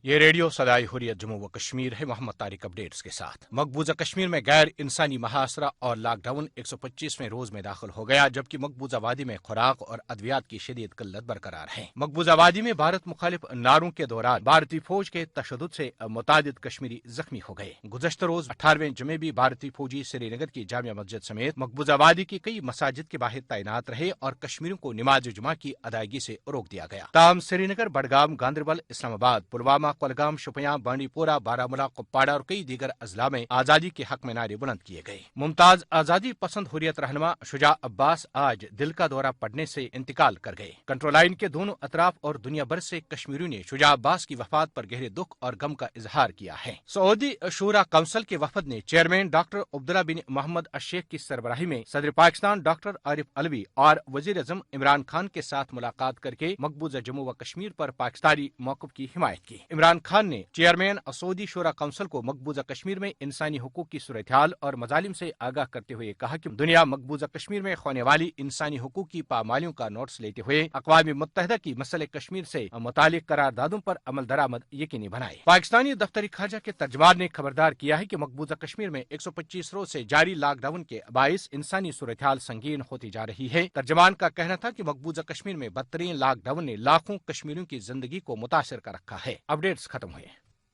یہ ریڈیو صدائے حریت جموں و کشمیر ہے۔ محمد طارق اپڈیٹس کے ساتھ۔ مقبوضہ کشمیر میں غیر انسانی محاصرہ اور لاک ڈاؤن 125ویں روز میں داخل ہو گیا، جبکہ مقبوضہ وادی میں خوراک اور ادویات کی شدید قلت برقرار ہے۔ مقبوضہ وادی میں بھارت مخالف نعروں کے دوران بھارتی فوج کے تشدد سے متعدد کشمیری زخمی ہو گئے۔ گزشتہ روز 18ویں جمعے بھی بھارتی فوجی سری نگر کی جامع مسجد سمیت مقبوضہ وادی کی کئی مساجد کے باہر تعینات رہے اور کشمیریوں کو نماز جمعہ کی ادائیگی سے روک دیا گیا۔ تاہم سری نگر، بڈگام، گاندربل، اسلام آباد، پلوامہ، کولگام، شوپیاں، بانڈی پورہ، بارامولہ، کپواڑہ اور کئی دیگر اضلاع میں آزادی کے حق میں نعرے بلند کیے گئے۔ ممتاز آزادی پسند حریت رہنما شجاع عباس آج دل کا دورہ پڑنے سے انتقال کر گئے۔ کنٹرول لائن کے دونوں اطراف اور دنیا بھر سے کشمیریوں نے شجاع عباس کی وفات پر گہرے دکھ اور غم کا اظہار کیا ہے۔ سعودی شورا کونسل کے وفد نے چیئرمین ڈاکٹر عبداللہ بن محمد الشیخ کی سربراہی میں صدر پاکستان ڈاکٹر عارف علوی اور وزیر اعظم عمران خان کے ساتھ ملاقات کر کے مقبوضہ جموں و کشمیر پر پاکستانی موقف کی حمایت کی۔ عمران خان نے چیئرمین سعودی شورا کونسل کو مقبوضہ کشمیر میں انسانی حقوق کی صورتحال اور مظالم سے آگاہ کرتے ہوئے کہا کہ دنیا مقبوضہ کشمیر میں ہونے والی انسانی حقوق کی پامالیوں کا نوٹس لیتے ہوئے اقوام متحدہ کی مسئلہ کشمیر سے متعلق قراردادوں پر عمل درآمد یقینی بنائے۔ پاکستانی دفتر خارجہ کے ترجمان نے خبردار کیا ہے کہ مقبوضہ کشمیر میں 125 روز سے جاری لاک ڈاؤن کے باعث انسانی صورتحال سنگین ہوتی جا رہی ہے۔ ترجمان کا کہنا تھا کہ مقبوضہ کشمیر میں بدترین لاک ڈاؤن نے لاکھوں کشمیریوں کی زندگی کو متاثر کر رکھا ہے۔ اپڈیٹس ختم ہوئے۔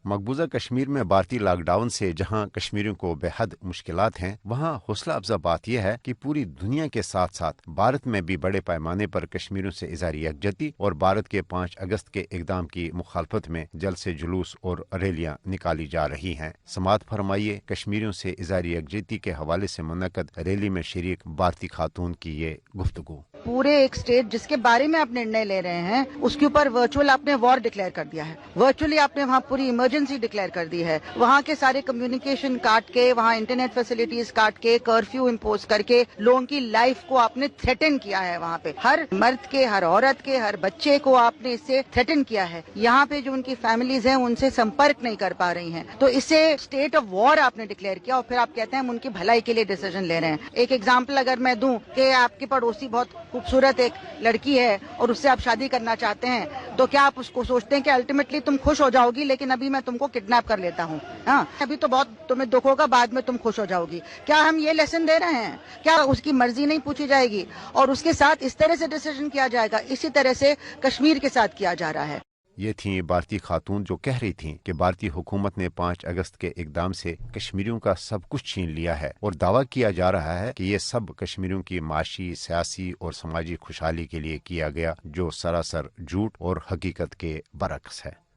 مقبوضہ کشمیر میں بھارتی لاک ڈاؤن سے جہاں کشمیریوں کو بے حد مشکلات ہیں، وہاں حوصلہ افزا بات یہ ہے کہ پوری دنیا کے ساتھ ساتھ بھارت میں بھی بڑے پیمانے پر کشمیریوں سے اظہار یکجہتی اور بھارت کے 5 اگست کے اقدام کی مخالفت میں جلسے جلوس اور ریلیاں نکالی جا رہی ہیں۔ سماعت فرمائیے کشمیریوں سے اظہار یکجہتی کے حوالے سے منعقد ریلی میں شریک بھارتی خاتون کی یہ گفتگو۔ پورے ایک اسٹیٹ جس کے بارے میں آپ نرنے لے رہے ہیں اس کے اوپر ورچوئل آپ نے وار ڈکلیئر کر دیا ہے، ورچوئلی آپ نے وہاں پوری ایمرجنسی ڈکلیئر کر دی ہے، وہاں کے سارے کمیونیکیشن کاٹ کے، وہاں انٹرنیٹ فیسلٹیز کاٹ کے، کرفیو امپوز کر کے لوگوں کی لائف کو آپ نے تھریٹن کیا ہے۔ وہاں پہ ہر مرد کے، ہر عورت کے، ہر بچے کو آپ نے اس سے تھریٹن کیا ہے۔ یہاں پہ جو ان کی فیملیز ہیں ان سے سمپرک نہیں کر پا رہی ہیں، تو اسے اسٹیٹ آف وار آپ نے ڈکلیئر کیا اور پھر آپ کہتے ہیں ہم ان کی بھلائی کے لیے ڈیسیژن لے رہے ہیں۔ ایک ایگزامپل اگر میں دوں کہ آپ کے پڑوسی بہت خوبصورت ایک لڑکی ہے اور اس سے آپ شادی کرنا چاہتے ہیں، تو کیا آپ اس کو سوچتے ہیں کہ الٹیمیٹلی تم خوش ہو جاؤ گی لیکن ابھی میں تم کو کڈنیپ کر لیتا ہوں، ہاں ابھی تو بہت تمہیں دکھ ہوگا، بعد میں تم خوش ہو جاؤ گی؟ کیا ہم یہ لیسن دے رہے ہیں؟ کیا اس کی مرضی نہیں پوچھی جائے گی اور اس کے ساتھ اس طرح سے ڈیسیژن کیا جائے گا؟ اسی طرح سے کشمیر کے ساتھ کیا جا رہا ہے۔ یہ تھیں بھارتی خاتون جو کہہ رہی تھیں کہ بھارتی حکومت نے 5 اگست کے اقدام سے کشمیریوں کا سب کچھ چھین لیا ہے اور دعویٰ کیا جا رہا ہے کہ یہ سب کشمیریوں کی معاشی، سیاسی اور سماجی خوشحالی کے لیے کیا گیا، جو سراسر جھوٹ اور حقیقت کے برعکس ہے۔